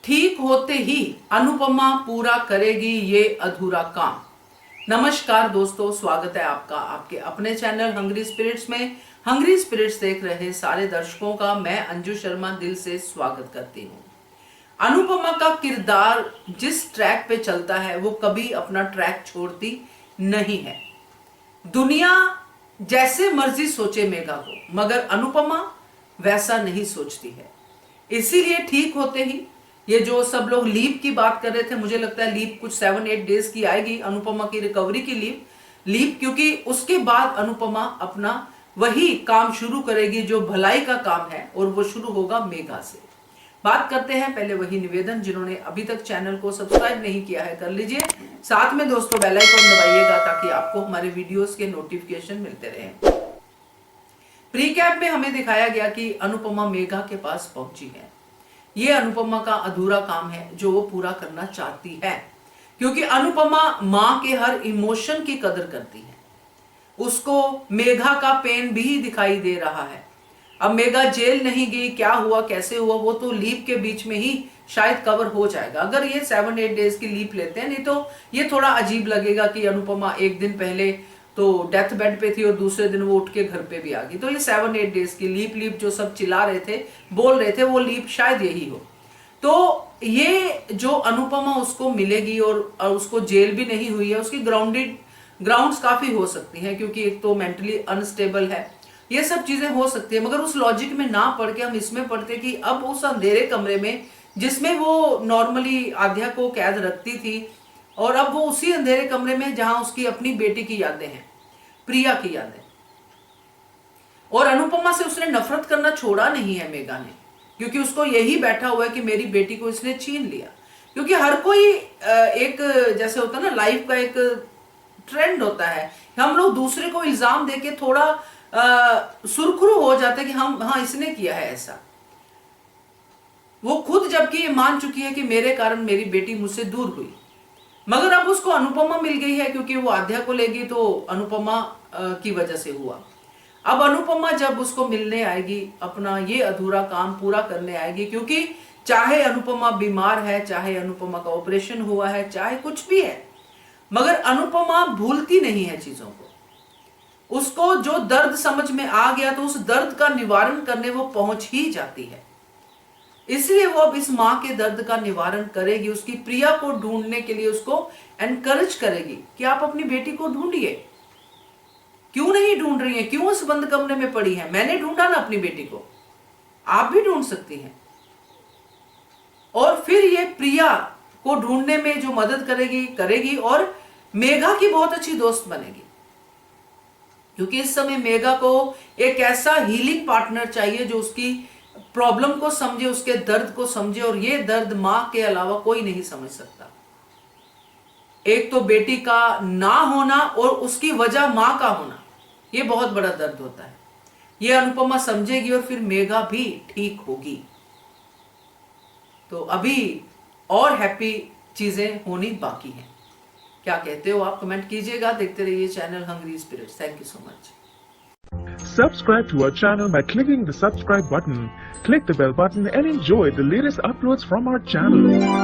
ठीक होते ही अनुपमा पूरा करेगी ये अधूरा काम। नमस्कार दोस्तों, स्वागत है आपका आपके अपने चैनल हंग्री स्पिरिट्स में। हंग्री स्पिरिट्स देख रहे सारे दर्शकों का मैं अंजू शर्मा दिल से स्वागत करती हूँ। अनुपमा का किरदार जिस ट्रैक पे चलता है वो कभी अपना ट्रैक छोड़ती नहीं है। दुनिया जैसे मर्जी सोचे मेघा को, मगर अनुपमा वैसा नहीं सोचती है। इसीलिए ठीक होते ही ये जो सब लोग लीव की बात कर रहे थे, मुझे लगता है लीव कुछ 7-8 डेज की आएगी, अनुपमा की रिकवरी की लीव, क्योंकि उसके बाद अनुपमा अपना वही काम शुरू करेगी जो भलाई का काम है, और वो शुरू होगा मेघा से। बात करते हैं पहले वही निवेदन, जिन्होंने अभी तक चैनल को सब्सक्राइब नहीं किया है कर लीजिए, साथ में दोस्तों बेल आइकन दबाइएगा ताकि आपको हमारे वीडियोस के नोटिफिकेशन मिलते रहें। प्रीकैप में हमें दिखाया गया कि अनुपमा मेघा के पास पहुंची है। ये अनुपमा का अधूरा काम है जो वो पूरा करना चाहती है, क्योंकि अनुपमा मां के हर इमोशन की कदर करती है। उसको मेघा का पेन भी दिखाई दे रहा है। अब मेघा जेल नहीं गई, क्या हुआ कैसे हुआ वो तो लीव के बीच में ही शायद कवर हो जाएगा, अगर ये 7-8 डेज की लीव लेते हैं। नहीं तो ये थोड़ा अजीब लगेगा कि अनुपमा एक दिन पहले तो डेथ बेड पे थी और दूसरे दिन वो उठ के घर पे भी आ गई। तो ये 7-8 डेज की लीव जो सब चिल्ला रहे थे, बोल रहे थे, वो लीव शायद यही हो। तो ये जो अनुपमा उसको मिलेगी और उसको जेल भी नहीं हुई है, उसकी ग्राउंड्स काफी हो सकती हैं, क्योंकि एक तो मेंटली अनस्टेबल है, ये सब चीजें हो सकती है। मगर उस लॉजिक में ना पढ़ के हम इसमें पढ़ते कि अब उस अंधेरे कमरे में जिसमें वो नॉर्मली आध्या को कैद रखती थी, और अब वो उसी अंधेरे कमरे में जहां उसकी अपनी बेटी की यादें हैं, प्रिया की यादें। और अनुपमा से उसने नफरत करना छोड़ा नहीं है मेघा ने, क्योंकि उसको यही बैठा हुआ है कि मेरी बेटी को इसने छीन लिया। क्योंकि हर कोई एक जैसे होता है ना, लाइफ का एक ट्रेंड होता है, हम लोग दूसरे को इल्जाम देके थोड़ा सुरखरू हो जाते हैं कि हाँ इसने किया है ऐसा। वो खुद जबकि ये मान चुकी है कि मेरे कारण मेरी बेटी मुझसे दूर हुई, मगर अब उसको अनुपमा मिल गई है, क्योंकि वो आध्या को ले गई तो अनुपमा की वजह से हुआ। अब अनुपमा जब उसको मिलने आएगी, अपना ये अधूरा काम पूरा करने आएगी, क्योंकि चाहे अनुपमा बीमार है, चाहे अनुपमा का ऑपरेशन हुआ है, चाहे कुछ भी है, मगर अनुपमा भूलती नहीं है चीजों को। उसको जो दर्द समझ में आ गया तो उस दर्द का निवारण करने वो पहुंच ही जाती है। इसलिए वो अब इस मां के दर्द का निवारण करेगी, उसकी प्रिया को ढूंढने के लिए उसको एनकरेज करेगी कि आप अपनी बेटी को ढूंढिए। क्यों नहीं ढूंढ रही है, क्यों उस बंद कमरे में पड़ी है? मैंने ढूंढा ना अपनी बेटी को, आप भी ढूंढ सकती हैं। और फिर ये प्रिया को ढूंढने में जो मदद करेगी और मेघा की बहुत अच्छी दोस्त बनेगी, क्योंकि इस समय मेघा को एक ऐसा हीलिंग पार्टनर चाहिए जो उसकी प्रॉब्लम को समझे, उसके दर्द को समझे, और ये दर्द मां के अलावा कोई नहीं समझ सकता। एक तो बेटी का ना होना और उसकी वजह मां का होना, ये बहुत बड़ा दर्द होता है। ये अनुपमा समझेगी और फिर मेघा भी ठीक होगी। तो अभी और हैप्पी चीजें होनी बाकी हैं। क्या कहते हो आप? कमेंट कीजिएगा। देखते रहिए channel hungry spirits. Thank you so much. Subscribe to our channel by clicking the subscribe button. Click the bell button and enjoy the latest uploads from our channel.